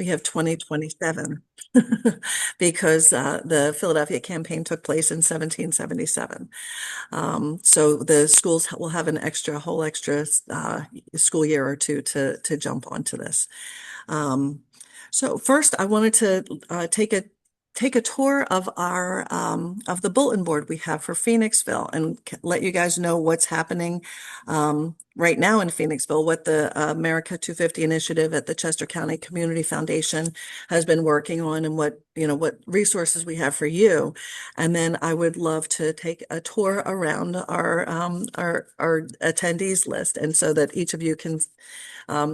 We have 2027 because the Philadelphia campaign took place in 1777. So the schools will have an whole extra school year or two to jump onto this. Um, so first, I wanted to take a tour of our of the bulletin board we have for Phoenixville and let you guys know what's happening right now in Phoenixville, what the America250 initiative at the Chester County Community Foundation has been working on, and what resources we have for you. And then I would love to take a tour around our attendees list, and so that each of you can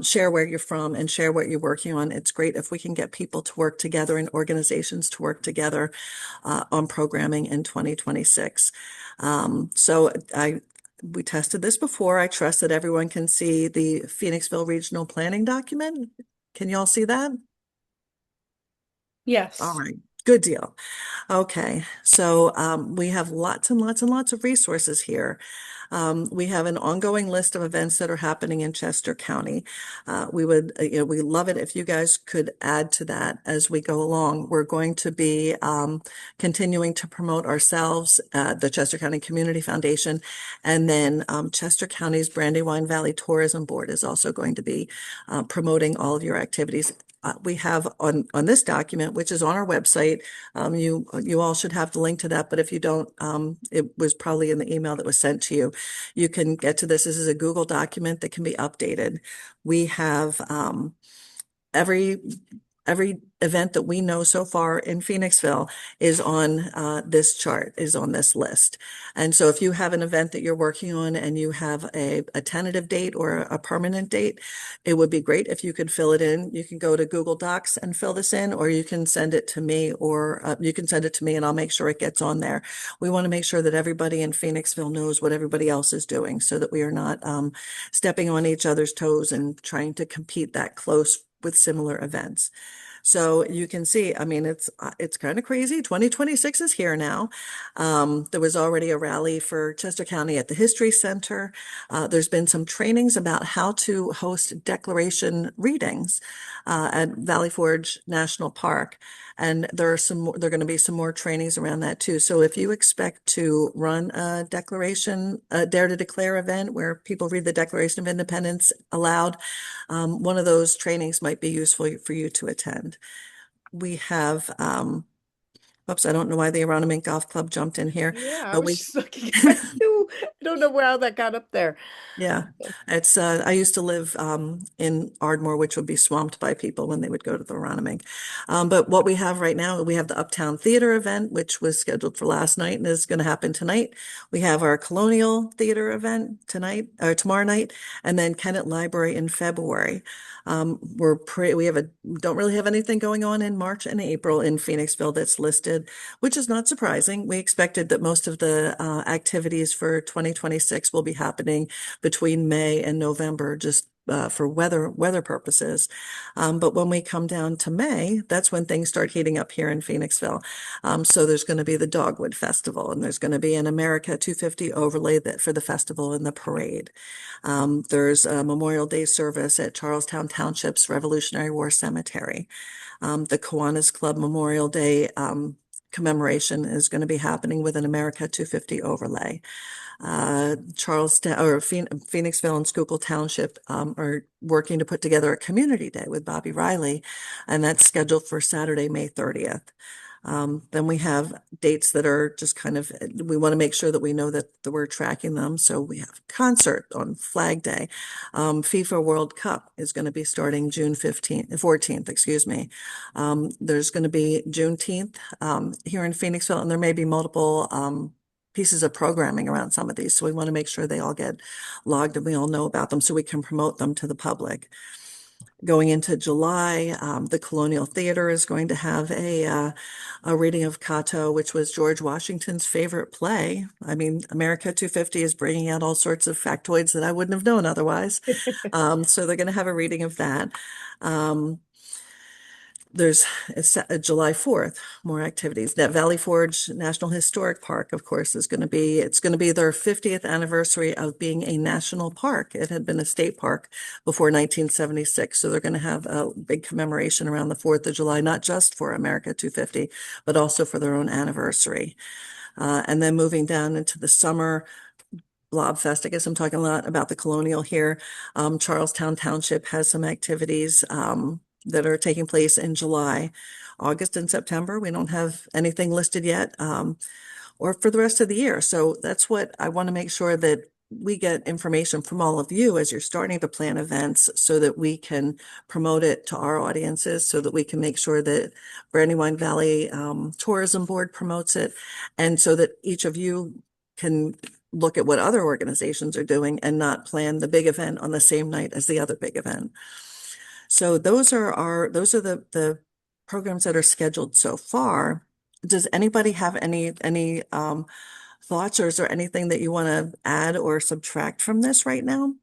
share where you're from and share what you're working on. It's great if we can get people to work together and organizations to work together on programming in 2026. So we tested this before. I trust that everyone can see the Phoenixville Regional Planning document. Can you all see that? All Yes. right, good deal. Okay, so we have lots and lots and lots of resources here. We have an ongoing list of events that are happening in Chester County. We love it if you guys could add to that as we go along. We're going to be continuing to promote ourselves, the Chester County Community Foundation, and then Chester County's Brandywine Valley Tourism Board is also going to be promoting all of your activities. We have on this document, which is on our website. You all should have the link to that, but if you don't, it was probably in the email that was sent to you. You can get to this. This is a Google document that can be updated. We have every every event that we know so far in Phoenixville is on this chart, is on this list. And so if you have an event that you're working on and you have a tentative date or a permanent date, it would be great if you could fill it in. You can go to Google Docs and fill this in, or you can send it to me, or you can send it to me and I'll make sure it gets on there. We want to make sure that everybody in Phoenixville knows what everybody else is doing so that we are not stepping on each other's toes and trying to compete that close with similar events. So you can see, I mean, it's kind of crazy. 2026 is here now. There was already a rally for Chester County at the History Center. There's been some trainings about how to host declaration readings at Valley Forge National Park. And there are going to be some more trainings around that too. So if you expect to run a Dare to Declare event where people read the Declaration of Independence aloud, one of those trainings might be useful for you to attend. We have, oops, I don't know why the Aronimink Golf Club jumped in here, Yeah, I but was we, just looking at that too. I don't know how that got up there. yeah, it's I used to live in Ardmore, which would be swamped by people when they would go to the Aronimink. But what we have right now, we have the Uptown Theater event, which was scheduled for last night and is going to happen tonight. We have our Colonial Theater event tonight or tomorrow night, and then Kennett Library in February. We don't really have anything going on in March and April in Phoenixville that's listed, which is not surprising. We expected that most of the activities for 2026 will be happening between May and November, just for weather purposes. But when we come down to May, that's when things start heating up here in Phoenixville. So there's going to be the Dogwood Festival, and there's going to be an America250 overlay for the festival and the parade. There's a Memorial Day service at Charlestown Township's Revolutionary War Cemetery. The Kiwanis Club Memorial Day commemoration is going to be happening with an America250 overlay. Charlestown or Phoenixville and Schuylkill Township are working to put together a community day with Bobby Riley, and that's scheduled for Saturday, May 30th. Then we have dates that are just kind of, we want to make sure that we know that we're tracking them. So we have concert on Flag Day. FIFA World Cup is going to be starting June 14th, excuse me. There's going to be Juneteenth here in Phoenixville, and there may be multiple pieces of programming around some of these. So we want to make sure they all get logged and we all know about them so we can promote them to the public. Going into July, the Colonial Theater is going to have a reading of Cato, which was George Washington's favorite play. I mean, America250 is bringing out all sorts of factoids that I wouldn't have known otherwise. So they're going to have a reading of that. there's July 4th, more activities. That Valley Forge National Historic Park, of course, it's going to be their 50th anniversary of being a national park. It had been a state park before 1976. So they're going to have a big commemoration around the 4th of July, not just for America 250, but also for their own anniversary. And then moving down into the summer, Blobfest. I guess I'm talking a lot about the Colonial here. Charlestown Township has some activities that are taking place in July. August and September, we don't have anything listed yet, or for the rest of the year. So that's what I want to make sure that we get information from all of you as you're starting to plan events so that we can promote it to our audiences, so that we can make sure that Brandywine Valley Tourism Board promotes it, and so that each of you can look at what other organizations are doing and not plan the big event on the same night as the other big event. So those are the programs that are scheduled so far. Does anybody have any thoughts, or is there anything that you want to add or subtract from this right now?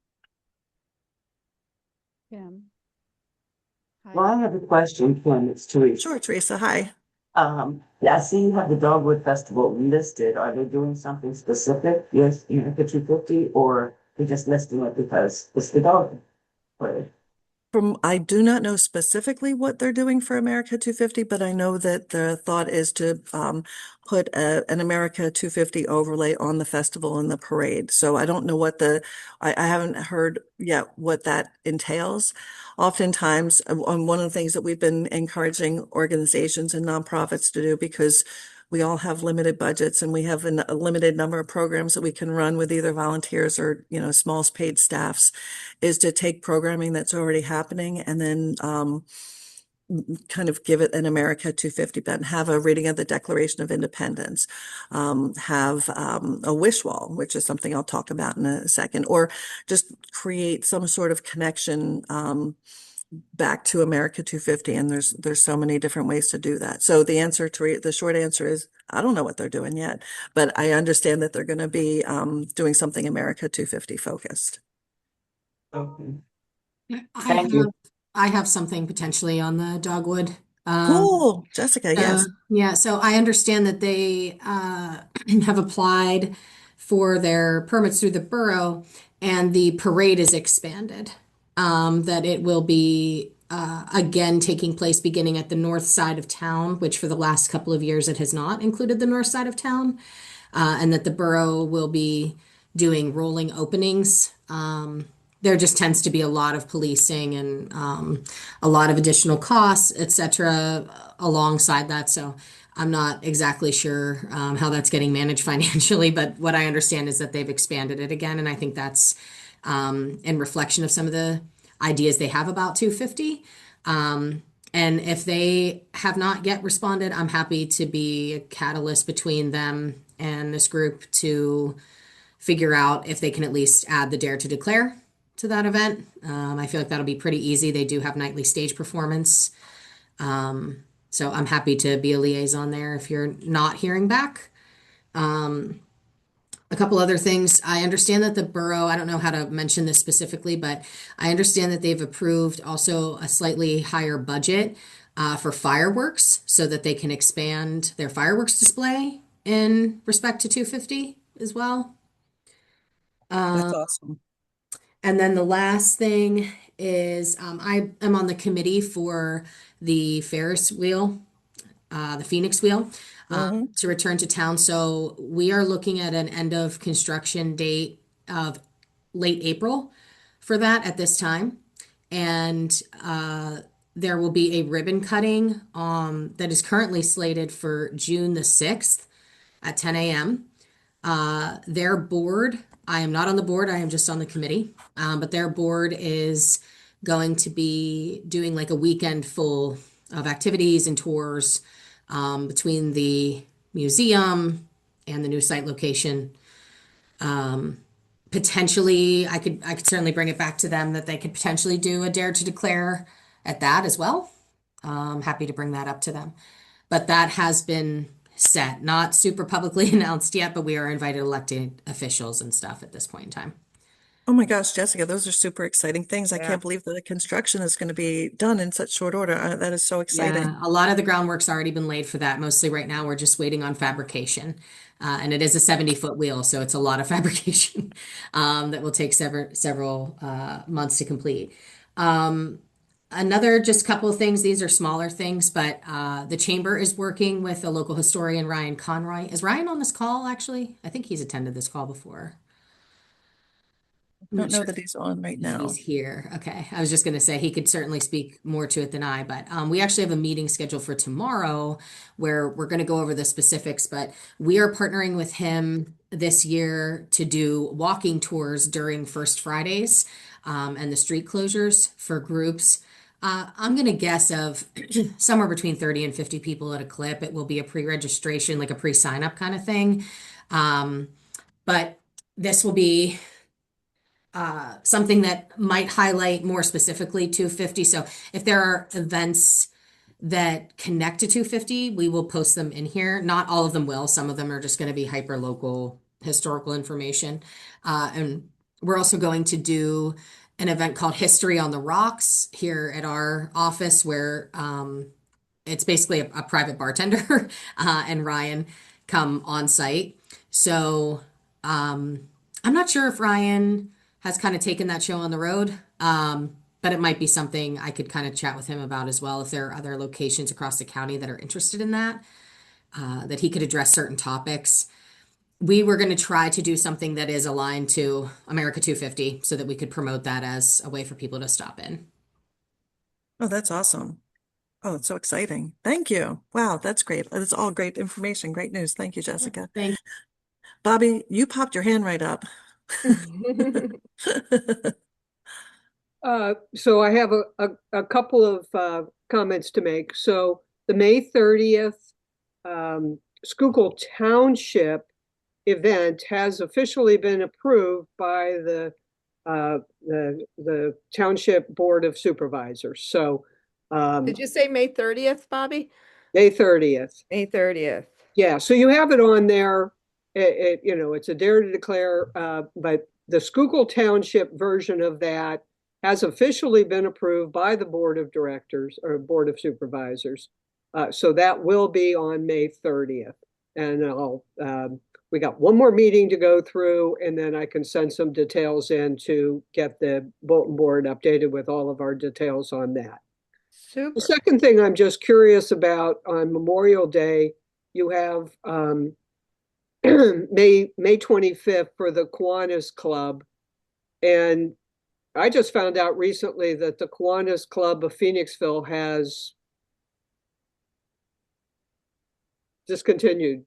Kim, Well, hi. I have a question, Kim. It's Teresa. Sure, Teresa. Hi. I see you have the Dogwood Festival listed. Are they doing something specific? Yes, you know, the 250, or they're just listing it because it's the dog? Right. I do not know specifically what they're doing for America 250, but I know that the thought is to put an America 250 overlay on the festival and the parade. So I don't know I haven't heard yet what that entails. Oftentimes, one of the things that we've been encouraging organizations and nonprofits to do, because we all have limited budgets and we have a limited number of programs that we can run with either volunteers or, small paid staffs, is to take programming that's already happening and then kind of give it an America 250 bent, have a reading of the Declaration of Independence, have a wish wall, which is something I'll talk about in a second, or just create some sort of connection back to America 250. And there's so many different ways to do that. So the short answer is I don't know what they're doing yet, but I understand that they're going to be doing something America 250 focused. Okay. I Thank you. have I have something potentially on the dogwood. Um, Cool. Jessica, so yes. yeah, so I understand that they have applied for their permits through the borough, and the parade is expanded. That it will be again taking place beginning at the north side of town, which for the last couple of years it has not included the north side of town, and that the borough will be doing rolling openings. There just tends to be a lot of policing and a lot of additional costs, etc., alongside that. So I'm not exactly sure how that's getting managed financially, but what I understand is that they've expanded it again, and I think that's in reflection of some of the ideas they have about 250. And if they have not yet responded, I'm happy to be a catalyst between them and this group to figure out if they can at least add the Dare to Declare to that event. I feel like that'll be pretty easy. They do have nightly stage performance. So I'm happy to be a liaison there if you're not hearing back. A couple other things. I understand that the borough, I don't know how to mention this specifically, but I understand that they've approved also a slightly higher budget for fireworks so that they can expand their fireworks display in respect to 250 as well. That's awesome. And then the last thing is I am on the committee for the Ferris wheel, the Phoenix wheel, Hmm. to return to town. So we are looking at an end of construction date of late April for that at this time. And there will be a ribbon cutting that is currently slated for June the 6th at 10 a.m. Their board, I am not on the board, I am just on the committee. But their board is going to be doing like a weekend full of activities and tours between the museum and the new site location. Potentially, I could certainly bring it back to them that they could potentially do a Dare to Declare at that as well. Happy to bring that up to them. But that has been set, not super publicly announced yet, but we are invited elected officials and stuff at this point in time. Oh my gosh, Jessica, those are super exciting things. I Yeah. can't believe that the construction is going to be done in such short order. That is so exciting. Yeah, a lot of the groundwork's already been laid for that. Mostly right now, we're just waiting on fabrication. And it is a 70-foot wheel, so it's a lot of fabrication that will take several months to complete. Um, Another just couple of things, these are smaller things, but the chamber is working with a local historian, Ryan Conroy. Is Ryan on this call, actually? I think he's attended this call before. I'm Don't not know sure that he's on right if he's now. here. Okay. I was just going to say he could certainly speak more to it than I, but we actually have a meeting scheduled for tomorrow where we're going to go over the specifics, but we are partnering with him this year to do walking tours during First Fridays and the street closures for groups. I'm going to guess of somewhere between 30 and 50 people at a clip. It will be a pre-registration, like a pre-sign up kind of thing. Um, but this will be something that might highlight more specifically 250. So if there are events that connect to 250, we will post them in here. Not all of them will. Some of them are just going to be hyper local historical information. And we're also going to do an event called History on the Rocks here at our office where it's basically a private bartender and Ryan come on site. So I'm not sure if Ryan has kind of taken that show on the road, but it might be something I could kind of chat with him about as well. If there are other locations across the county that are interested in that, that he could address certain topics. We were going to try to do something that is aligned to America 250 so that we could promote that as a way for people to stop in. Oh, that's awesome. Oh, it's so exciting. Thank you. Wow, that's great. That's all great information. Great news. Thank you, Jessica. Thank Bobby, you popped your hand right up. So I have a couple of comments to make. So the May 30th Schuylkill Township event has officially been approved by the Township Board of Supervisors. So Did you say May 30th, Bobby? May 30th. May 30th. Yeah, so you have it on there. It's a dare to declare, but the Schuylkill Township version of that has officially been approved by the Board of Directors or Board of Supervisors. So that will be on May 30th. And we got one more meeting to go through, and then I can send some details in to get the bulletin board updated with all of our details on that. Super. The second thing I'm just curious about on Memorial Day, you have May 25th for the Kiwanis Club. And I just found out recently that the Kiwanis Club of Phoenixville has discontinued.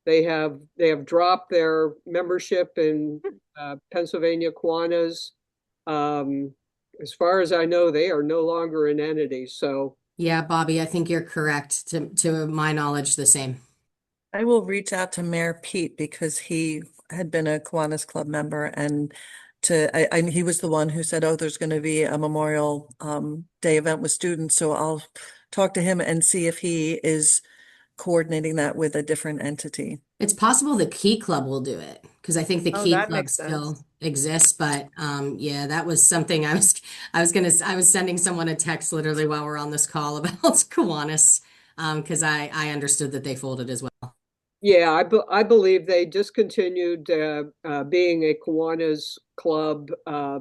They have dropped their membership in Pennsylvania Kiwanis. As far as I know, they are no longer an entity. So Yeah, Bobby, I think you're correct. To my knowledge, the same. I will reach out to Mayor Pete because he had been a Kiwanis Club member and he was the one who said, oh, there's going to be a Memorial Day event with students. So I'll talk to him and see if he is coordinating that with a different entity. It's possible the Key Club will do it because I think the Oh, Key that Club makes sense. still exists. But yeah, that was something I was sending someone a text literally while we're on this call about Kiwanis because I understood that they folded as well. yeah, I believe they discontinued being a Kiwanis club. I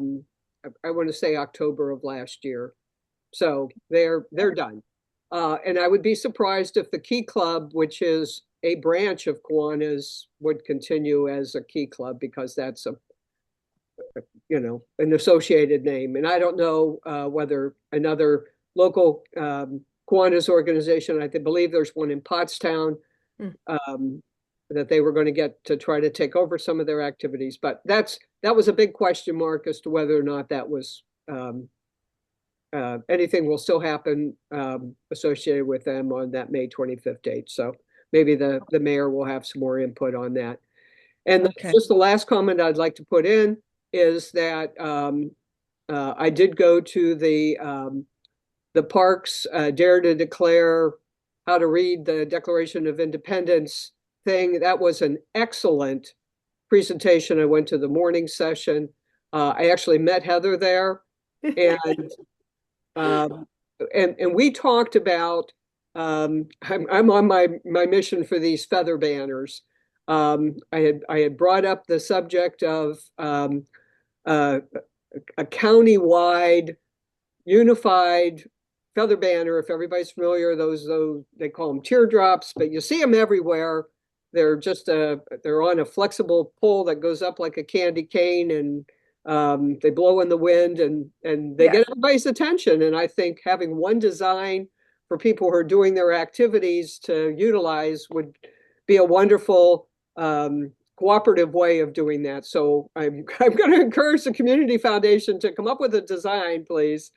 want to say October of last year, so they're done. And I would be surprised if the Key Club, which is a branch of Kiwanis, would continue as a Key Club because that's an associated name. And I don't know whether another local Kiwanis organization, I believe there's one in Pottstown, that they were going to get to try to take over some of their activities. But that was a big question mark as to whether or not that was anything will still happen associated with them on that May 25th date. So maybe the mayor will have some more input on that. And Okay. just the last comment I'd like to put in is that I did go to the parks Dare to Declare how to read the Declaration of Independence thing. That was an excellent presentation. I went to the morning session. I actually met Heather there, and um, and we talked about. I'm on my mission for these feather banners. I had brought up the subject of a county-wide unified feather banner. If everybody's familiar, those they call them teardrops, but you see them everywhere. They're just they're on a flexible pole that goes up like a candy cane, and they blow in the wind, and they Yeah. get everybody's attention. And I think having one design for people who are doing their activities to utilize would be a wonderful cooperative way of doing that. So I'm going to encourage the Community Foundation to come up with a design, please,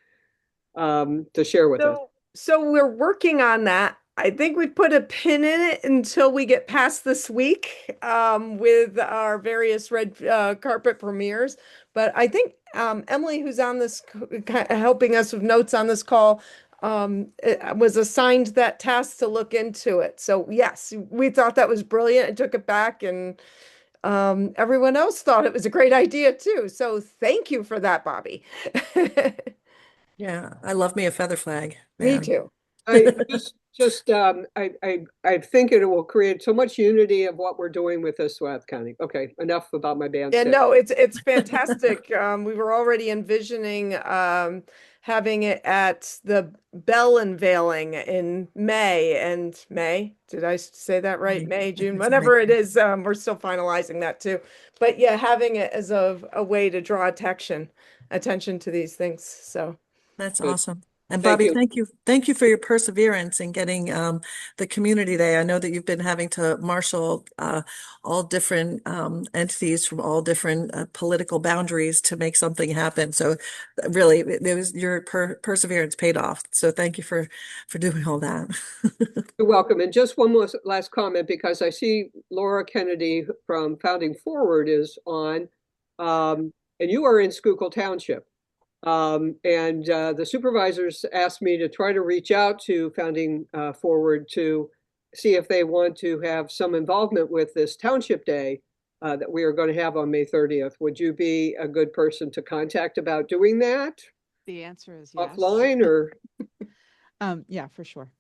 to share with us. So we're working on that. I think we put a pin in it until we get past this week with our various red carpet premieres. But I think Emily, who's on this, helping us with notes on this call, was assigned that task to look into it. So yes, we thought that was brilliant. I took it back, and everyone else thought it was a great idea too. So thank you for that, Bobby. Yeah, I love me a feather flag, Me man. too. I I think it will create so much unity of what we're doing with this Swath County. Okay, enough about my Yeah, bandstand. no, it's fantastic. We were already envisioning having it at the Bell unveiling in May and May. Did I say that right? May, June, It's whatever it amazing. is. We're still finalizing that too. But yeah, having it as a way to draw attention to these things. So That's Good. awesome. And Thank Bobby, you. thank you. Thank you for your perseverance in getting the community day. I know that you've been having to marshal all different entities from all different political boundaries to make something happen. So really, it was your perseverance paid off. So thank you for doing all that. You're welcome. And just one more last comment, because I see Laura Kennedy from Founding Forward is on, and you are in Schuylkill Township. And the supervisors asked me to try to reach out to Founding Forward to see if they want to have some involvement with this Township Day that we are going to have on May 30th. Would you be a good person to contact about doing that The answer is yes. offline, or? Yeah, for sure.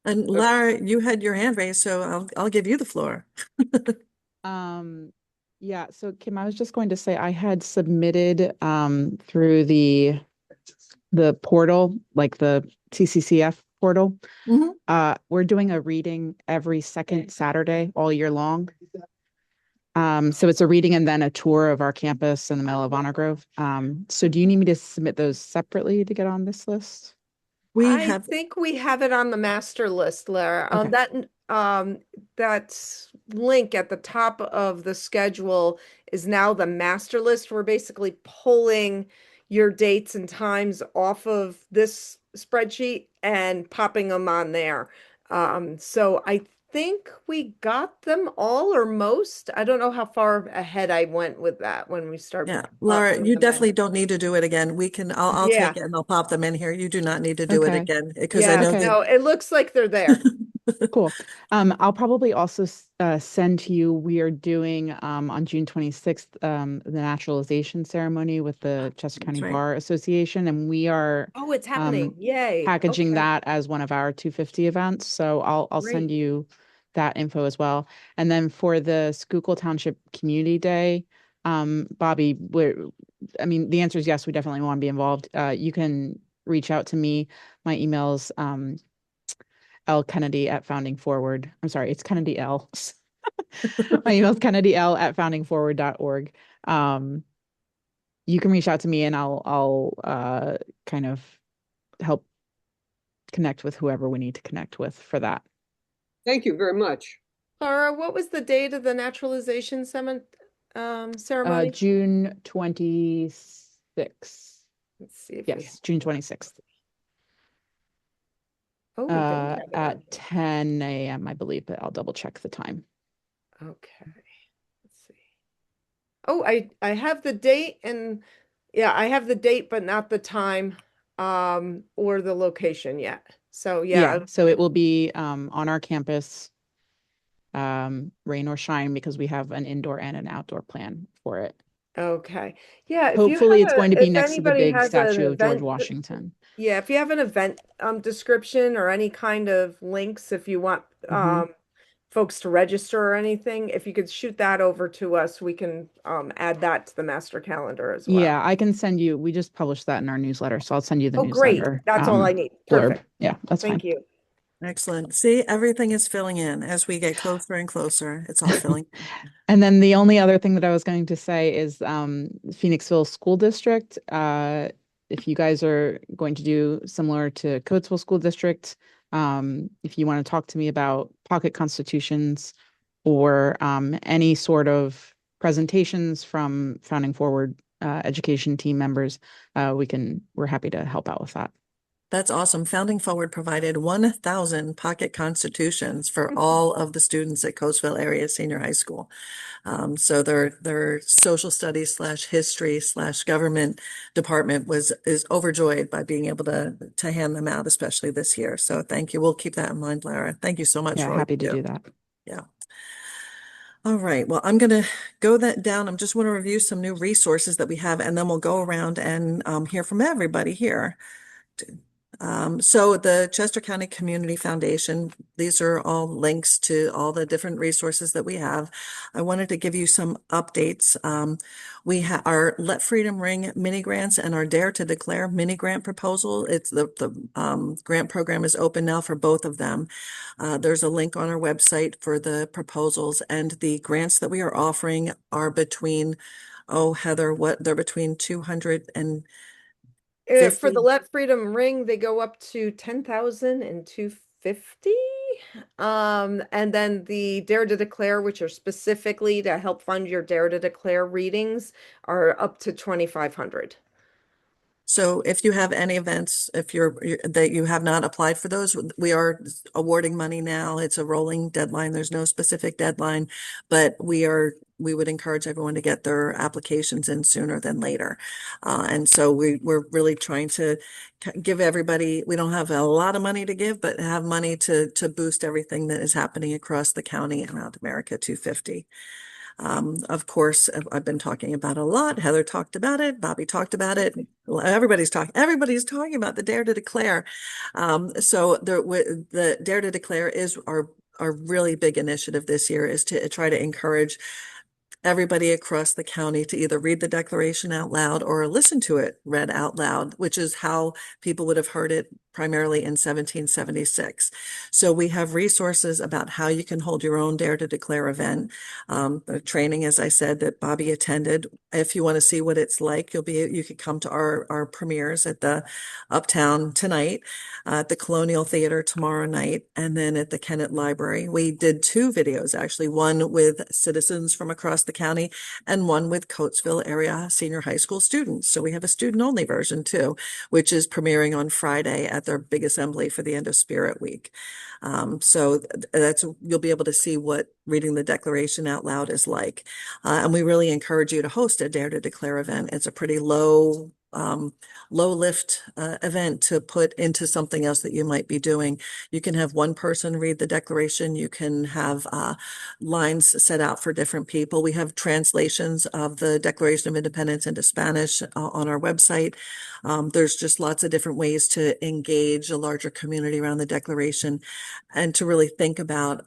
And Lara, you had your hand raised, so I'll give you the floor. Yeah, so Kim, I was just going to say I had submitted through the portal, like the TCCF portal. Mhm. We're doing a reading every second Saturday all year long. So it's a reading and then a tour of our campus in the middle of Honor Grove. So do you need me to submit those separately to get on this list? We I have think we have it on the master list, Lara. Okay. That link at the top of the schedule is now the master list. We're basically pulling your dates and times off of this spreadsheet and popping them on there. So I think we got them all or most. I don't know how far ahead I went with that when we started. Yeah, Laura, you definitely don't need to do it again. I'll Yeah. take it and I'll pop them in here. You do not need to do it Okay. again because I Yeah, know Okay. no, it looks like they're there. Cool. I'll probably also send to you, we are doing on June 26th the naturalization ceremony with the Chester County right. Bar Association, and we are Oh, it's happening. Yay. packaging Okay. that as one of our 250 events. So I'll send Great. you that info as well. And then for the Schuylkill Township Community Day, Bobby, I mean, the answer is yes, we definitely want to be involved. You can reach out to me. My email's L Kennedy at Founding Forward. I'm sorry, it's Kennedy L. My email's Kennedy L at foundingforward.org. You can reach out to me and I'll kind of help connect with whoever we need to connect with for that. Thank you very much. Laura, what was the date of the naturalization ceremony? June 26th. Let's see if we have. Yes, June 26th. Oh, we don't have it on At here. 10 a.m., I believe, but I'll double check the time. Okay. Let's see. Oh, I have the date, and yeah, I have the date, but not the time or the location yet. So yeah. So it will be on our campus rain or shine, because we have an indoor and an outdoor plan for it. Okay. Yeah, Hopefully it's going to be if next to the anybody big has an statue of George event, Washington. yeah, if you have an event description or any kind of links, if you want Mhm. folks to register or anything, if you could shoot that over to us, we can add that to the master calendar as well. Yeah, I can send you, we just published that in our newsletter, so I'll send you the Oh, great. newsletter That's all I need. blurb. Perfect. Yeah, that's Thank fine. you. Excellent. See, everything is filling in as we get closer and closer. It's all filling in. And then the only other thing that I was going to say is Phoenixville School District. If you guys are going to do similar to Coatesville School District, if you want to talk to me about pocket constitutions or any sort of presentations from Founding Forward education team members, we're happy to help out with that. That's awesome. Founding Forward provided 1,000 pocket constitutions for all of the students at Coatesville Area Senior High School. So their social studies slash history slash government department is overjoyed by being able to hand them out, especially this year. So thank you. We'll keep that in mind, Lara. Thank you so much Yeah, for all happy you to do. do that. Yeah. All right. Well, I'm going to go that down. I'm just want to review some new resources that we have, and then we'll go around and hear from everybody here. So the Chester County Community Foundation, these are all links to all the different resources that we have. I wanted to give you some updates. We have our Let Freedom Ring mini grants and our Dare to Declare mini grant proposal. It's the grant program is open now for both of them. There's a link on our website for the proposals, and the grants that we are offering are between, oh, Heather, what they're between 200 and For the 50. Let Freedom Ring, they go up to 10,000 and 250. And then the Dare to Declare, which are specifically to help fund your Dare to Declare readings, are up to 2,500. So if you have any events, if that you have not applied for those, we are awarding money now. It's a rolling deadline. There's no specific deadline, but we would encourage everyone to get their applications in sooner than later. And so we're really trying to give everybody, we don't have a lot of money to give, but have money to boost everything that is happening across the county and around America 250. Of course, I've been talking about it a lot. Heather talked about it. Bobby talked about it. Everybody's talking about the Dare to Declare. So the Dare to Declare is our really big initiative this year, is to try to encourage everybody across the county to either read the declaration out loud or listen to it read out loud, which is how people would have heard it primarily in 1776. So we have resources about how you can hold your own Dare to Declare event. The training, as I said, that Bobby attended. If you want to see what it's like, you could come to our premieres at the Uptown tonight, at the Colonial Theater tomorrow night, and then at the Kennett Library. We did 2 videos, actually, one with citizens from across the county and one with Coatesville Area Senior High School students. So we have a student-only version too, which is premiering on Friday at their big assembly for the End of Spirit Week. So you'll be able to see what reading the Declaration out loud is like. And we really encourage you to host a Dare to Declare event. It's a pretty low lift event to put into something else that you might be doing. You can have one person read the declaration. You can have lines set out for different people. We have translations of the Declaration of Independence into Spanish on our website. There's just lots of different ways to engage a larger community around the Declaration and to really think about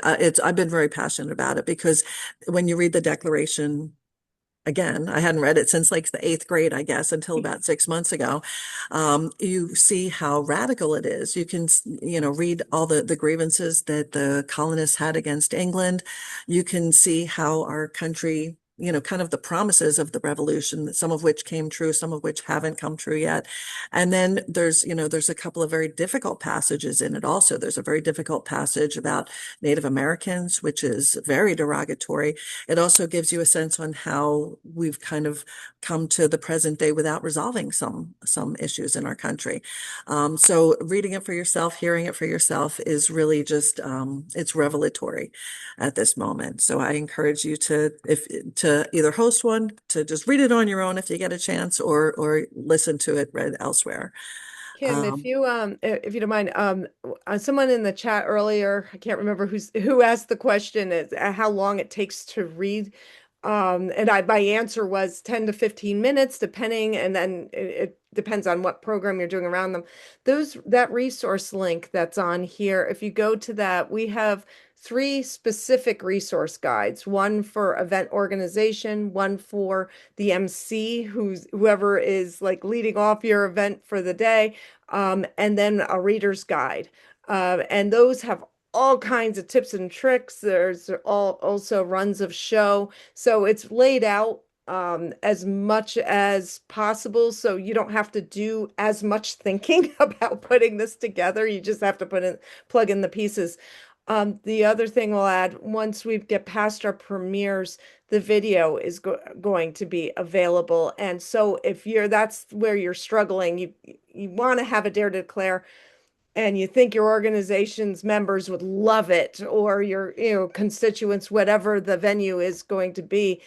I've been very passionate about it, because when you read the Declaration, again, I hadn't read it since like the 8th grade, I guess, until about 6 months ago. You see how radical it is. You can, read all the grievances that the colonists had against England. You can see how our country, kind of the promises of the revolution, some of which came true, some of which haven't come true yet. And then there's a couple of very difficult passages in it also. There's a very difficult passage about Native Americans, which is very derogatory. It also gives you a sense on how we've kind of come to the present day without resolving some issues in our country. So reading it for yourself, hearing it for yourself is really just, it's revelatory at this moment. So I encourage you to either host one, to just read it on your own if you get a chance, or listen to it read elsewhere. Kim, if you don't mind, someone in the chat earlier, I can't remember who asked the question, is how long it takes to read. And my answer was 10 to 15 minutes, depending, and then it depends on what program you're doing around them. That resource link that's on here, if you go to that, we have 3 specific resource guides, one for event organization, one for the MC, whoever is like leading off your event for the day, and then a reader's guide. And those have all kinds of tips and tricks. There's also runs of show. So it's laid out as much as possible. So you don't have to do as much thinking about putting this together. You just have to plug in the pieces. The other thing we'll add, once we get past our premieres, the video is going to be available. And so if that's where you're struggling, you want to have a Dare to Declare, and you think your organization's members would love it, or your constituents, whatever the venue is going to be,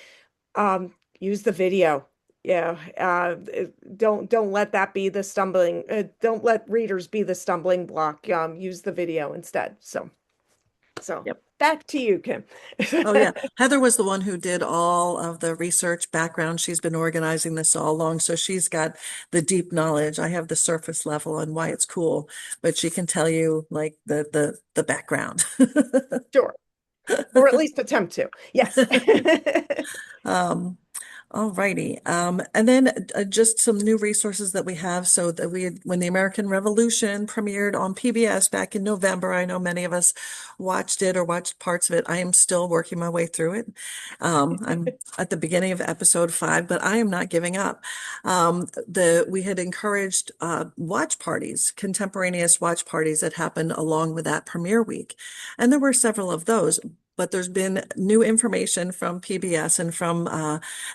use the video. Yeah, don't let that be the stumbling. Don't let readers be the stumbling block. Use the video instead. So Yep. back to you, Kim. Oh, yeah. Heather was the one who did all of the research background. She's been organizing this all along. So she's got the deep knowledge. I have the surface level on why it's cool, but she can tell you like the background. Sure. Or at least attempt to. Yes. Um, all righty. And then just some new resources that we have. So that when the American Revolution premiered on PBS back in November, I know many of us watched it or watched parts of it. I am still working my way through it. I'm at the beginning of episode 5, but I am not giving up. We had encouraged watch parties, contemporaneous watch parties that happened along with that premiere week. And there were several of those. But there's been new information from PBS and from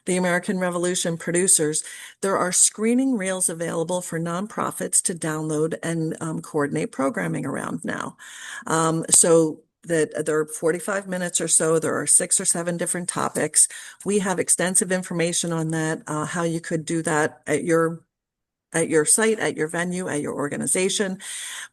the American Revolution producers. There are screening reels available for nonprofits to download and coordinate programming around now. So that there are 45 minutes or so. There are 6 or 7 different topics. We have extensive information on that, how you could do that at your site, at your venue, at your organization.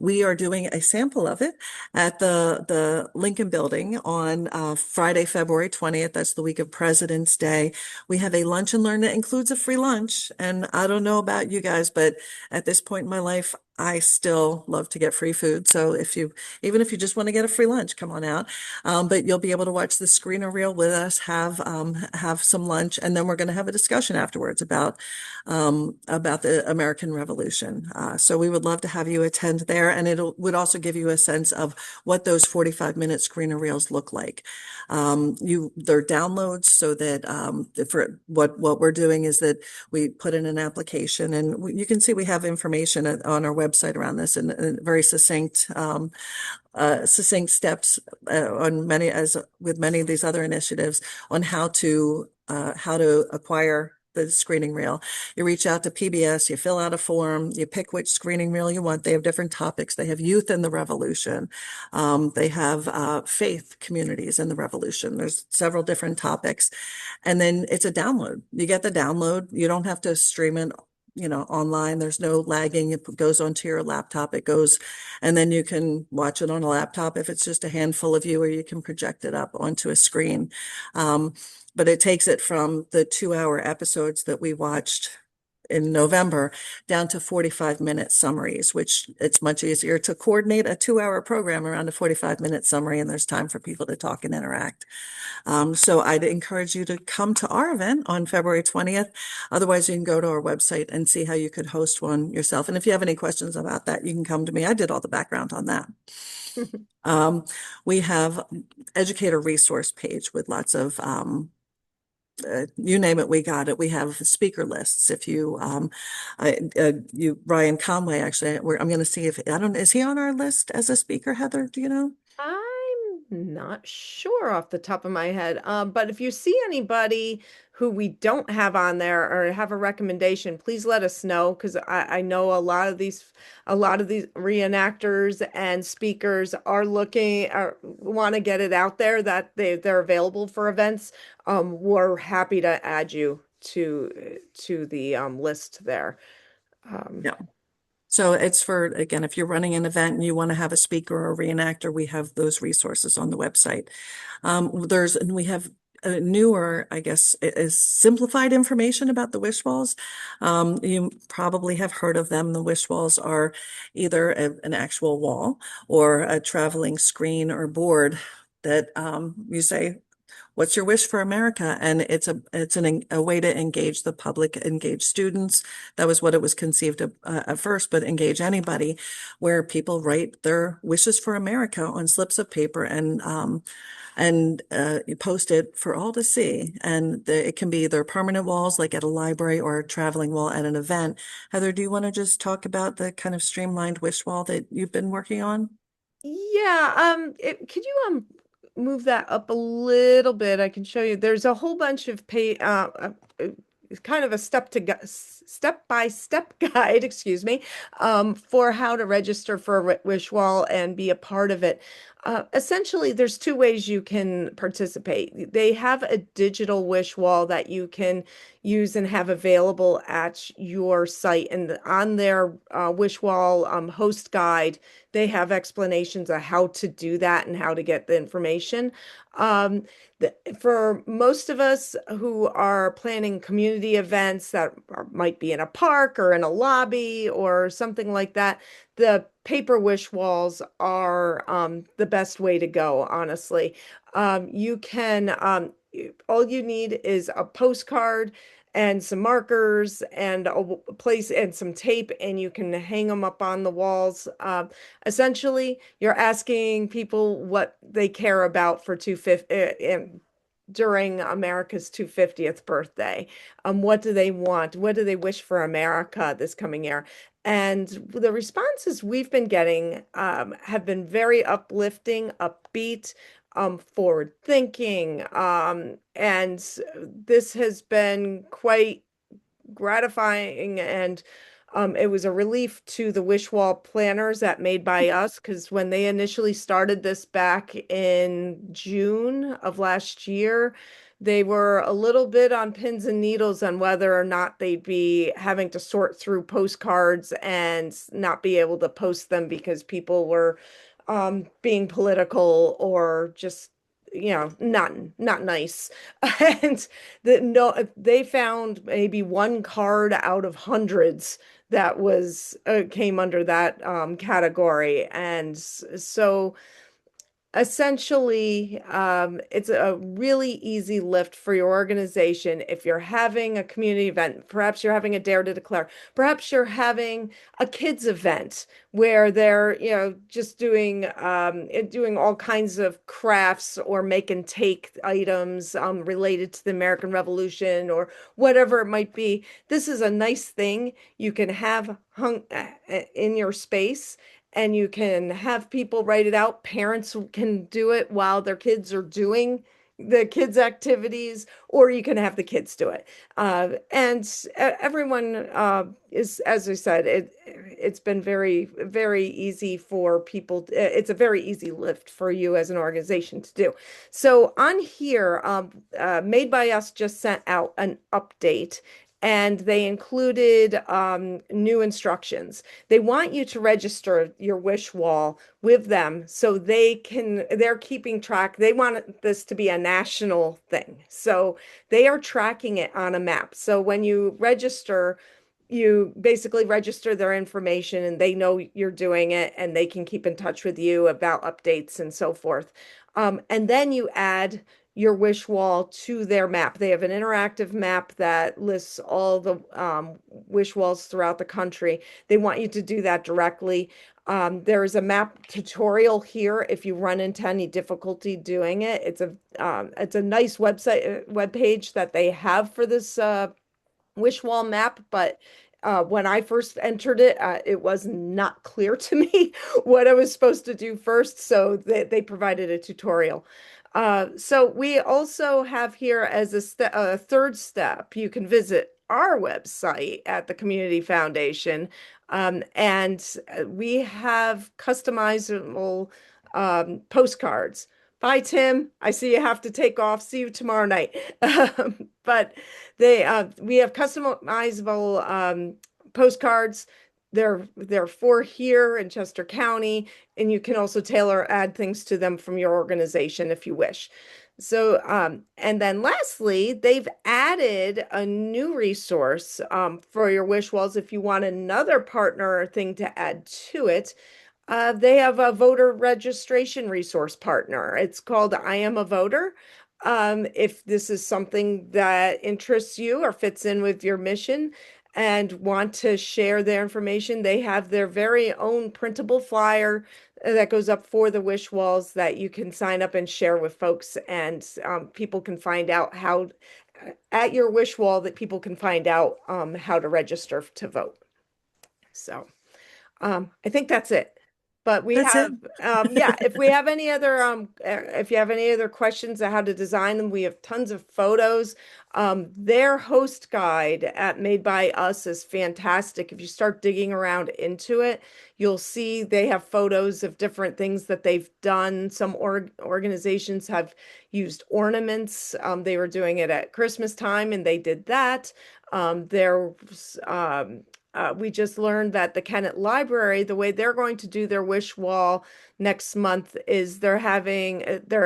We are doing a sample of it at the Lincoln Building on Friday, February 20th. That's the week of President's Day. We have a lunch and learn that includes a free lunch. And I don't know about you guys, but at this point in my life, I still love to get free food. So even if you just want to get a free lunch, come on out. But you'll be able to watch the screener reel with us, have some lunch, and then we're going to have a discussion afterwards about the American Revolution. So we would love to have you attend there, and it would also give you a sense of what those 45-minute screener reels look like. They're downloads, so that for what we're doing is that we put in an application, and you can see we have information on our website around this, and very succinct steps with many of these other initiatives on how to acquire the screening reel. You reach out to PBS, you fill out a form, you pick which screening reel you want. They have different topics. They have youth in the revolution. They have faith communities in the revolution. There's several different topics. And then it's a download. You get the download. You don't have to stream it online. There's no lagging. It goes onto your laptop. And then you can watch it on a laptop if it's just a handful of you, or you can project it up onto a screen. But it takes it from the 2-hour episodes that we watched in November down to 45-minute summaries, which it's much easier to coordinate a 2-hour program around a 45-minute summary, and there's time for people to talk and interact. So I'd encourage you to come to our event on February 20th. Otherwise, you can go to our website and see how you could host one yourself. And if you have any questions about that, you can come to me. I did all the background on that. We have educator resource page with lots of you name it, we got it. We have speaker lists. If Ryan Conway, actually, I'm going to see is he on our list as a speaker, Heather? Do you know? I'm not sure off the top of my head. But if you see anybody who we don't have on there or have a recommendation, please let us know, because I know a lot of these reenactors and speakers are want to get it out there that they're available for events. We're happy to add you to the list there. Yeah. So it's for, again, if you're running an event and you want to have a speaker or a reenactor, we have those resources on the website. And we have newer, I guess, is simplified information about the wish walls. You probably have heard of them. The wish walls are either an actual wall or a traveling screen or board that you say, what's your wish for America? And a way to engage the public, engage students. That was what it was conceived of, at first, but engage anybody, where people write their wishes for America on slips of paper and you post it for all to see. And it can be either permanent walls, like at a library, or a traveling wall at an event. Heather, do you want to just talk about the kind of streamlined wish wall that you've been working on? Yeah, could you move that up a little bit? I can show you. There's a whole bunch of it's kind of a step by step guide, excuse me, for how to register for a wish wall and be a part of it. Essentially, there's two ways you can participate. They have a digital wish wall that you can use and have available at your site. And on their wish wall host guide, they have explanations of how to do that and how to get the information. Um, for most of us who are planning community events that might be in a park or in a lobby or something like that, the paper wish walls are the best way to go, honestly. You can, all you need is a postcard and some markers and a place and some tape, and you can hang them up on the walls. Essentially, you're asking people what they care about for 250 during America's 250th birthday. What do they want? What do they wish for America this coming year? And the responses we've been getting have been very uplifting, upbeat, forward thinking. And this has been quite gratifying, and it was a relief to the wish wall planners that Made by Us, because when they initially started this back in June of last year, they were a little bit on pins and needles on whether or not they'd be having to sort through postcards and not be able to post them because people were being political or just not nice. And no, they found maybe one card out of hundreds that was came under that category. And so essentially, it's a really easy lift for your organization. If you're having a community event, perhaps you're having a Dare to Declare, perhaps you're having a kids event where they're, just doing all kinds of crafts or make and take items related to the American Revolution or whatever it might be. This is a nice thing you can have hung in your space, and you can have people write it out. Parents can do it while their kids are doing the kids' activities, or you can have the kids do it. And everyone is, as I said, it's been very, very easy for people. It's a very easy lift for you as an organization to do. So on here, Made by Us just sent out an update, and they included new instructions. They want you to register your wish wall with them so they're keeping track. They want this to be a national thing. So they are tracking it on a map. So when you register, you basically register their information and they know you're doing it, and they can keep in touch with you about updates and so forth. And then you add your wish wall to their map. They have an interactive map that lists all the wish walls throughout the country. They want you to do that directly. There is a map tutorial here if you run into any difficulty doing it. It's a nice web page that they have for this wish wall map, but when I first entered it, it was not clear to me what I was supposed to do first, so they provided a tutorial. So we also have here as a third step, you can visit our website at the Community Foundation, and we have customizable postcards. Bye, Tim. I see you have to take off. See you tomorrow night. But we have customizable postcards. they're for here in Chester County, and you can also add things to them from your organization if you wish. So, and then lastly, they've added a new resource for your wish walls if you want another partner thing to add to it. They have a voter registration resource partner. It's called I Am a Voter. If this is something that interests you or fits in with your mission and want to share their information, they have their very own printable flyer that goes up for the wish walls that you can sign up and share with folks, and people can find out how at your wish wall that people can find out how to register to vote. So I think that's it. But we That's it. have, yeah, if we have any other, if you have any other questions on how to design them, we have tons of photos. Their host guide Made by Us is fantastic. If you start digging around into it, you'll see they have photos of different things that they've done. Some organizations have used ornaments. They were doing it at Christmas time and they did that. We just learned that the Kennett Library, the way they're going to do their wish wall next month is they're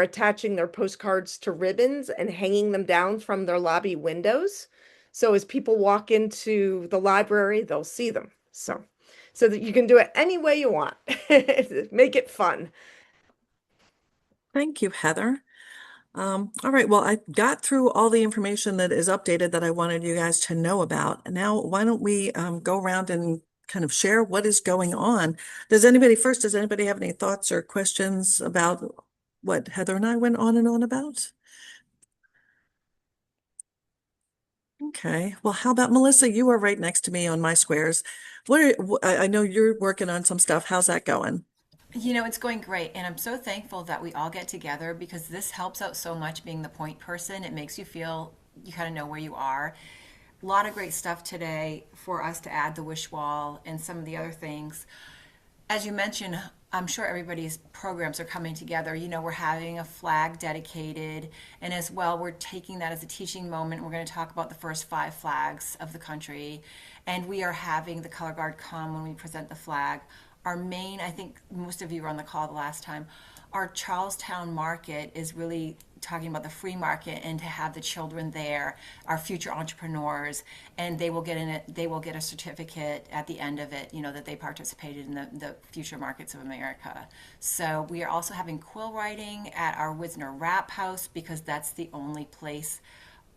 attaching their postcards to ribbons and hanging them down from their lobby windows. So as people walk into the library, they'll see them. So that you can do it any way you want. Make it fun. Thank you, Heather. All right, well, I got through all the information that is updated that I wanted you guys to know about. Now, why don't we go around and kind of share what is going on? Does anybody have any thoughts or questions about what Heather and I went on and on about? Okay, well, how about Melissa? You are right next to me on my squares. I know you're working on some stuff. How's that going? It's going great. And I'm so thankful that we all get together because this helps out so much being the point person. It makes you feel you kind of know where you are. A lot of great stuff today for us to add the wish wall and some of the other things. As you mentioned, I'm sure everybody's programs are coming together. We're having a flag dedicated, and as well, we're taking that as a teaching moment. We're going to talk about the first 5 flags of the country, and we are having the color guard come when we present the flag. Our main, I think most of you were on the call the last time, our Charlestown market is really talking about the free market and to have the children there, our future entrepreneurs, and they will get a certificate at the end of it, that they participated in the future markets of America. So we are also having quill writing at our Wisner Wrap House because that's the only place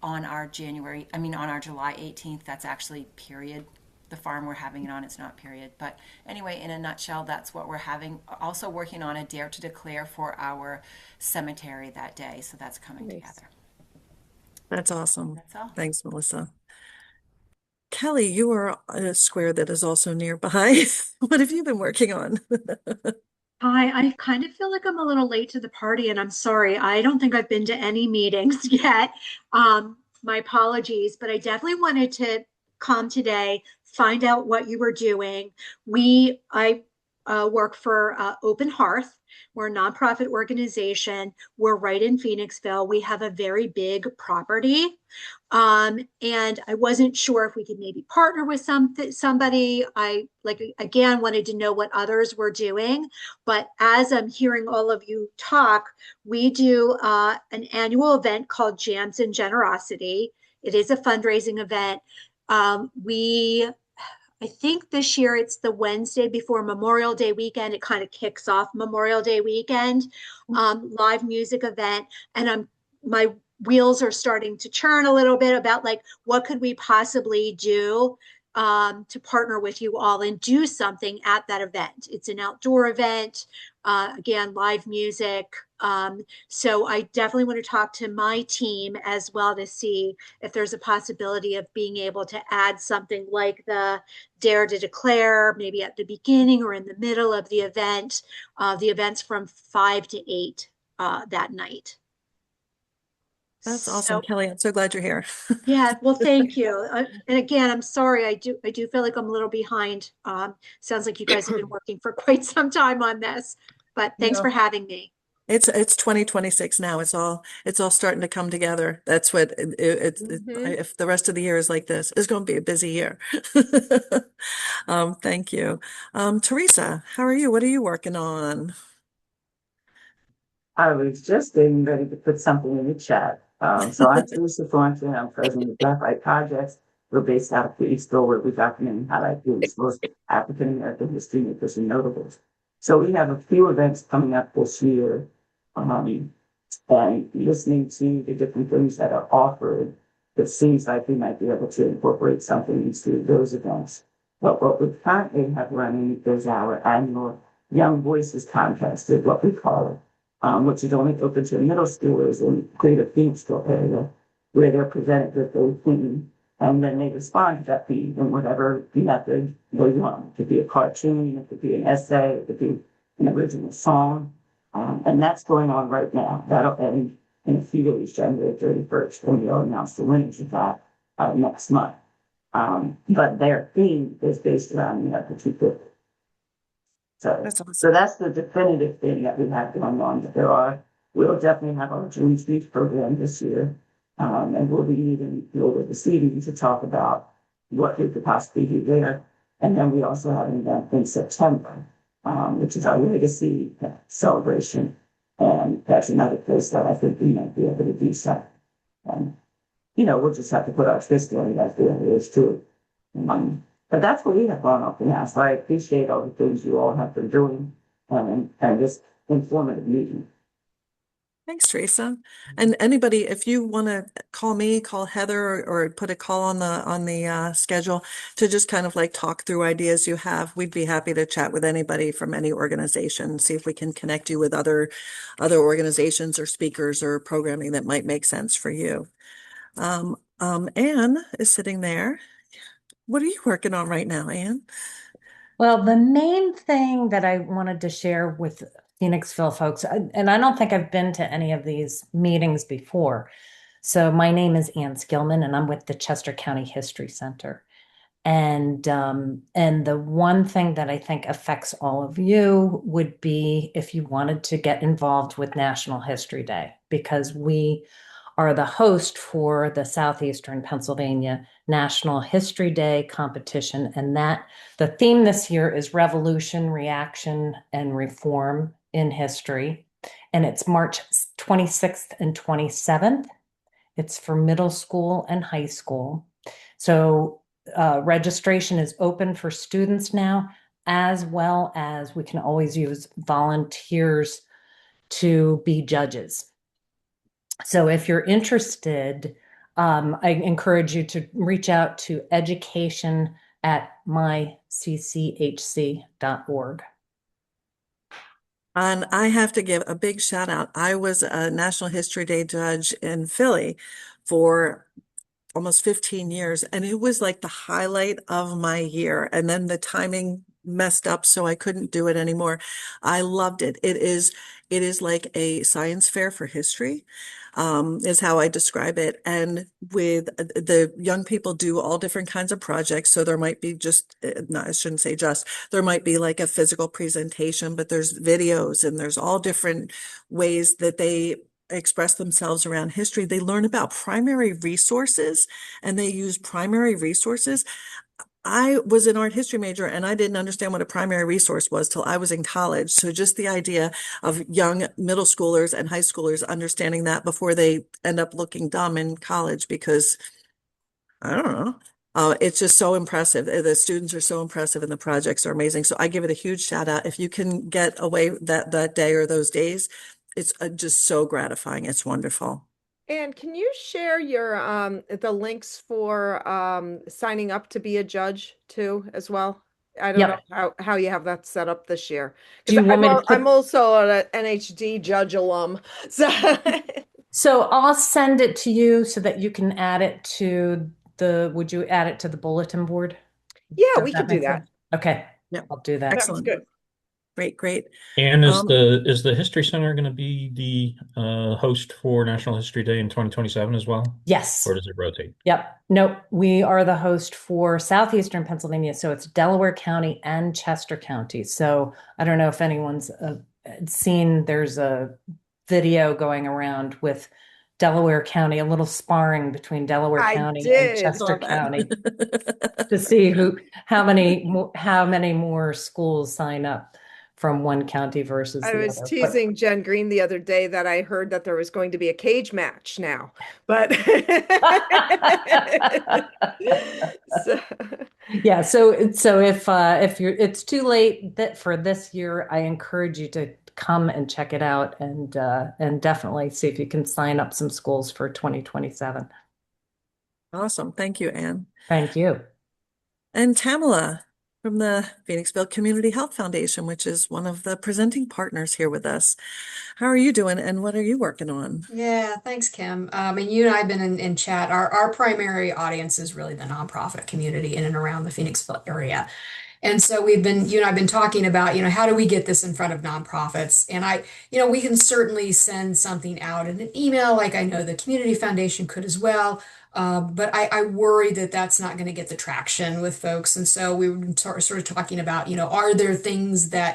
on our July 18th, that's actually period. The farm we're having it on, it's not period. But anyway, in a nutshell, that's what we're having. Also working on a Dare to Declare for our cemetery that day. So that's coming together. That's awesome. That's all. Thanks, Melissa. Kelly, you are a square that is also nearby. What have you been working on? Hi, I kind of feel like I'm a little late to the party, and I'm sorry. I don't think I've been to any meetings yet. My apologies, but I definitely wanted to come today, find out what you were doing. I work for Open Hearth. We're a nonprofit organization. We're right in Phoenixville. We have a very big property. And I wasn't sure if we could maybe partner with somebody. I again wanted to know what others were doing. But as I'm hearing all of you talk, we do an annual event called Jams and Generosity. It is a fundraising event. I think this year it's the Wednesday before Memorial Day weekend. It kind of kicks off Memorial Day weekend, live music event. And my wheels are starting to churn a little bit about what could we possibly do to partner with you all and do something at that event. It's an outdoor event, again, live music. So I definitely want to talk to my team as well to see if there's a possibility of being able to add something like the Dare to Declare, maybe at the beginning or in the middle of the event. The event's from 5 to 8 that night. That's awesome, Kelly. I'm so glad you're here. Yeah, well, thank you. And again, I'm sorry. I do feel like I'm a little behind. Sounds like you guys have been working for quite some time on this, but thanks for having me. It's 2026 now. It's all starting to come together. That's what Mhm. if the rest of the year is like this, it's going to be a busy year. Thank you. Teresa, how are you? What are you working on? I was just getting ready to put something in the chat. So I'm Teresa Thornton. I'm president of Black Light Projects. We're based out of Phoenixville, where we document and highlight Phoenixville's African American history makers and notables. So we have a few events coming up this year. And listening to the different things that are offered, it seems like we might be able to incorporate something into those events. But what we currently have running is our annual Young Voices Contest, is what we call it, which is only open to middle schoolers in Greater Phoenixville area, where they're presented with a theme, and then they respond to that theme in whatever method they want. It could be a cartoon, it could be an essay, it could be an original song. And that's going on right now. That'll end in a few days, January 31st, when we'll announce the winners of that next month. But their theme is based around America 250. That's So awesome. that's the definitive thing that we have going on. But we'll definitely have our June Speech program this year. And we'll be meeting with the city to talk about what we could possibly do there. And then we also have an event in September, which is our legacy celebration. And that's another place that I think we might be able to do something. And, we'll just have to put our fist in it as there is too. But that's what we have gone up now. So I appreciate all the things you all have been doing, and this informative meeting. Thanks, Teresa. And anybody, if you want to call me, call Heather, or put a call on the schedule to just kind of like talk through ideas you have, we'd be happy to chat with anybody from any organization, see if we can connect you with other organizations or speakers or programming that might make sense for you. Anne is sitting there. What are you working on right now, Anne? Well, the main thing that I wanted to share with Phoenixville folks, and I don't think I've been to any of these meetings before. So my name is Ann Skillman, and I'm with the Chester County History Center. And the one thing that I think affects all of you would be if you wanted to get involved with National History Day, because we are the host for the Southeastern Pennsylvania National History Day competition. And the theme this year is Revolution, Reaction, and Reform in History. And it's March 26th and 27th. It's for middle school and high school. So registration is open for students now, as well as we can always use volunteers to be judges. So if you're interested, I encourage you to reach out to education@mycchc.org. And I have to give a big shout out. I was a National History Day judge in Philly for almost 15 years, and it was like the highlight of my year. And then the timing messed up, so I couldn't do it anymore. I loved it. It is like a science fair for history, is how I describe it. And with the young people do all different kinds of projects. So there might be no, I shouldn't say just, there might be like a physical presentation, but there's videos and there's all different ways that they express themselves around history. They learn about primary resources and they use primary resources. I was an art history major and I didn't understand what a primary resource was till I was in college. So just the idea of young middle schoolers and high schoolers understanding that before they end up looking dumb in college, because I don't know. It's just so impressive. The students are so impressive and the projects are amazing. So I give it a huge shout out. If you can get away that day or those days, it's just so gratifying. It's wonderful. And can you share your the links for signing up to be a judge too as well? I don't Yep. know how you have that set up this year. Do you want me to I'm put, also an NHD judge alum. So so I'll send it to you so that you can add it to would you add it to the bulletin board? yeah, Does we could that do make that. sense? Okay, Yep. I'll do that. Sounds Excellent. good. Great, great. And is Um, the History Center going to be the host for National History Day in 2027 as well? Yes. Or does it rotate? Yep. Nope. We are the host for Southeastern Pennsylvania. So it's Delaware County and Chester County. So I don't know if anyone's seen there's a video going around with Delaware County, a little sparring between Delaware I County and did. Chester Saw that. County to see how many more schools sign up from one county versus I the was other. teasing Jen Green the other day that I heard that there was going to be a cage match now, but so, Yeah, so if you're it's too late that for this year, I encourage you to come and check it out and definitely see if you can sign up some schools for 2027. Awesome. Thank you, Anne. Thank you. And Tamala from the Phoenixville Community Health Foundation, which is one of the presenting partners here with us. How are you doing and what are you working on? Yeah, thanks, Kim. And you and I have been in chat. Our primary audience is really the nonprofit community in and around the Phoenixville area. And so you and I've been talking about, how do we get this in front of nonprofits? And we can certainly send something out in an email, like I know the Community Foundation could as well. But I worry that that's not going to get the traction with folks. And so we were sort of talking about, are there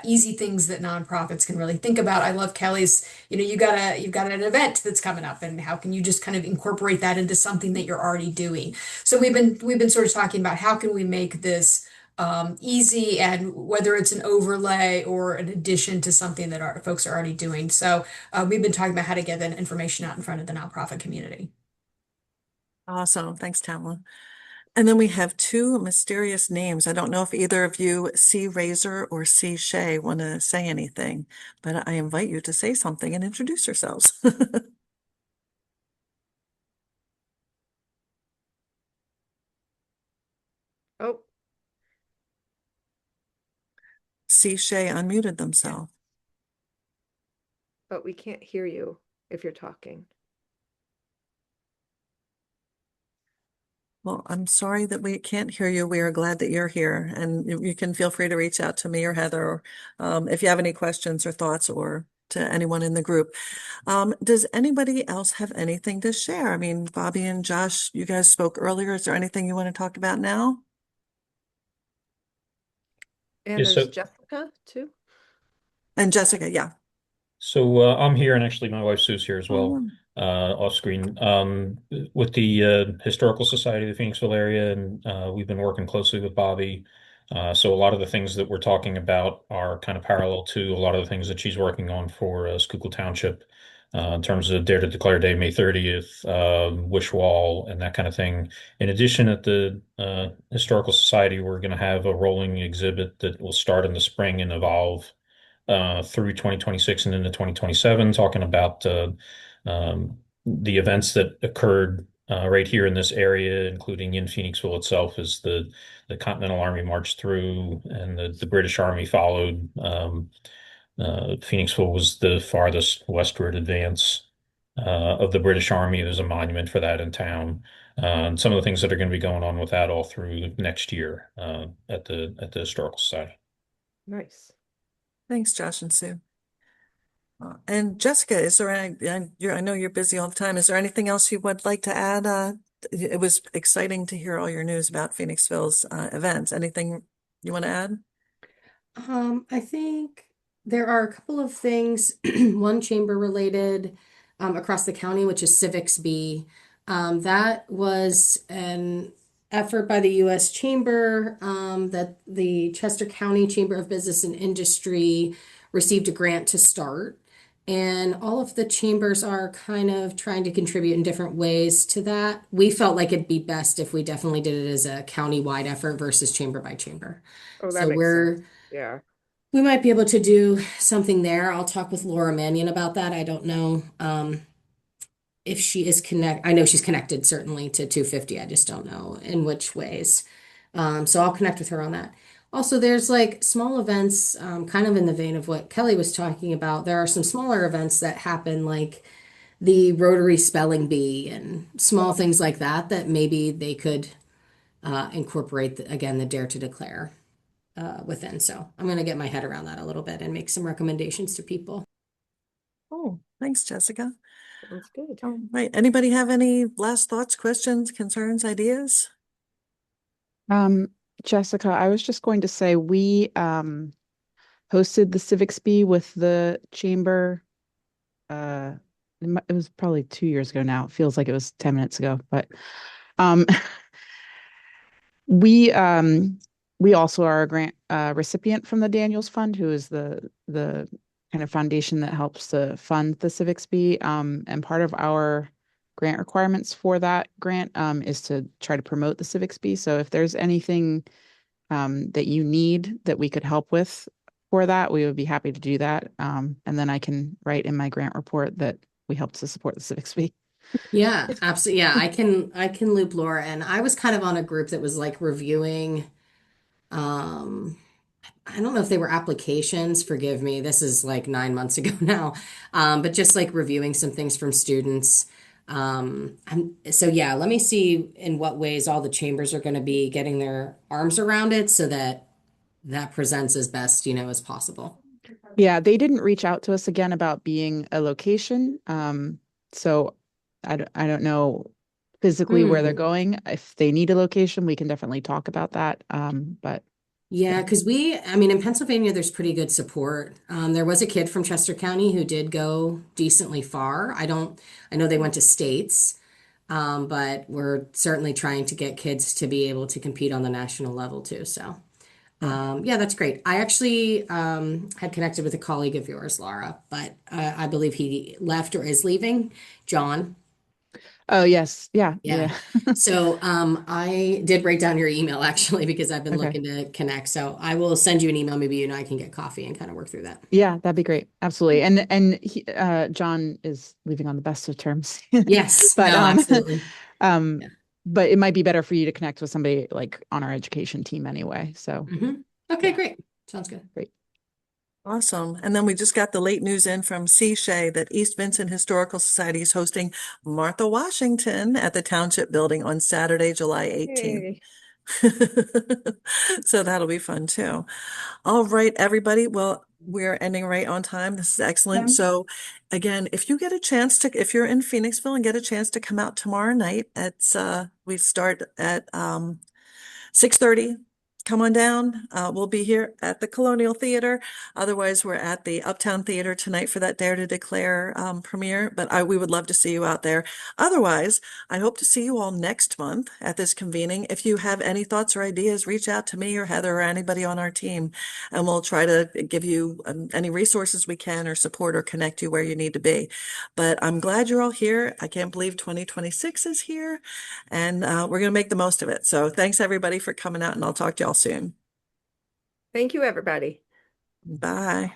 easy things that nonprofits can really think about? I love Kelly's, you've got an event that's coming up, and how can you just kind of incorporate that into something that you're already doing? So we've been sort of talking about how can we make this easy, and whether it's an overlay or an addition to something that our folks are already doing. So we've been talking about how to get that information out in front of the nonprofit community. Awesome. Thanks, Tamala. And then we have two mysterious names. I don't know if either of you, C. Razor or C. Shay, want to say anything, but I invite you to say something and introduce yourselves. oh, C. Shay unmuted themselves. but we can't hear you if you're talking. Well, I'm sorry that we can't hear you. We are glad that you're here, and you can feel free to reach out to me or Heather, or if you have any questions or thoughts, or to anyone in the group. Does anybody else have anything to share? I mean, Bobby and Josh, you guys spoke earlier. Is there anything you want to talk about now? And Yeah, there's Jessica too. And Jessica, yeah. So I'm here, and actually my wife Sue's here as well, off screen, with the Historical Society of the Phoenixville area, and we've been working closely with Bobby. So a lot of the things that we're talking about are kind of parallel to a lot of the things that she's working on for Schuylkill Township, in terms of Dare to Declare Day, May 30th, Wish Wall, and that kind of thing. In addition, at the Historical Society, we're going to have a rolling exhibit that will start in the spring and evolve through 2026 and into 2027, talking about the events that occurred right here in this area, including in Phoenixville itself, as the Continental Army marched through and the British Army followed. Phoenixville was the farthest westward advance of the British Army. There's a monument for that in town. And some of the things that are going to be going on with that all through next year at the Historical Society. Nice. Thanks, Josh and Sue. And Jessica, is there I know you're busy all the time. Is there anything else you would like to add? It was exciting to hear all your news about Phoenixville's events. Anything you want to add? I think there are a couple of things, one chamber related across the county, which is Civics B. That was an effort by the U.S. Chamber that the Chester County Chamber of Business and Industry received a grant to start. And all of the chambers are kind of trying to contribute in different ways to that. We felt like it'd be best if we definitely did it as a county-wide effort versus chamber by chamber. Oh, that So makes sense. Yeah. we might be able to do something there. I'll talk with Laura Mannion about that. I don't know if she is I know she's connected certainly to 250. I just don't know in which ways. So I'll connect with her on that. Also, there's like small events, kind of in the vein of what Kelly was talking about. There are some smaller events that happen, like the Rotary Spelling Bee and small things like that, that maybe they could incorporate, again, the Dare to Declare within. So I'm going to get my head around that a little bit and make some recommendations to people. Oh, thanks, Jessica. Sounds good. All right. Anybody have any last thoughts, questions, concerns, ideas? Jessica, I was just going to say hosted the Civics Bee with the chamber. It was probably 2 years ago now. It feels like it was 10 minutes ago, but um, we um, we also are a grant recipient from the Daniels Fund, who is the kind of foundation that helps to fund the Civics Bee. And part of our grant requirements for that grant is to try to promote the Civics Bee. So if there's anything that you need that we could help with for that, we would be happy to do that. And then I can write in my grant report that we helped to support the Civics Bee. Yeah, absolutely. Yeah, I can loop Laura, and I was kind of on a group that was like reviewing um I don't know if they were applications, forgive me. This is like 9 months ago now. But just like reviewing some things from students. So yeah, let me see in what ways all the chambers are going to be getting their arms around it so that that presents as best, as possible. Yeah, they didn't reach out to us again about being a location. So I don't know physically where they're Hmm. going. If they need a location, we can definitely talk about that. But Yeah, yeah. because I mean, in Pennsylvania, there's pretty good support. There was a kid from Chester County who did go decently far. I know they went to states, but we're certainly trying to get kids to be able to compete on the national level too. So, yeah, that's great. I actually had connected with a colleague of yours, Laura, but I believe he left or is leaving, John. Oh, yes. Yeah. Yeah. Yeah. So I did write down your email actually because I've been Okay. looking to connect. So I will send you an email. Maybe you and I can get coffee and kind of work through that. Yeah, that'd be great. Absolutely. And John is leaving on the best of terms. Yes. But No, absolutely. um Yeah. but it might be better for you to connect with somebody like on our education team anyway. So Okay, yeah, great. Sounds good. great. Awesome. And then we just got the late news in from C. Shea that East Vincent Historical Society is hosting Martha Washington at the Township Building on Saturday, July 18th. Yay. So that'll be fun too. All right, everybody. Well, we're ending right on time. This is excellent. So again, if you get a chance if you're in Phoenixville and get a chance to come out tomorrow night, we start at 6:30. Come on down. We'll be here at the Colonial Theater. Otherwise, we're at the Uptown Theater tonight for that Dare to Declare premiere. But we would love to see you out there. Otherwise, I hope to see you all next month at this convening. If you have any thoughts or ideas, reach out to me or Heather or anybody on our team, and we'll try to give you any resources we can or support or connect you where you need to be. But I'm glad you're all here. I can't believe 2026 is here, and we're going to make the most of it. So thanks everybody for coming out, and I'll talk to y'all soon. Thank you, everybody. Bye.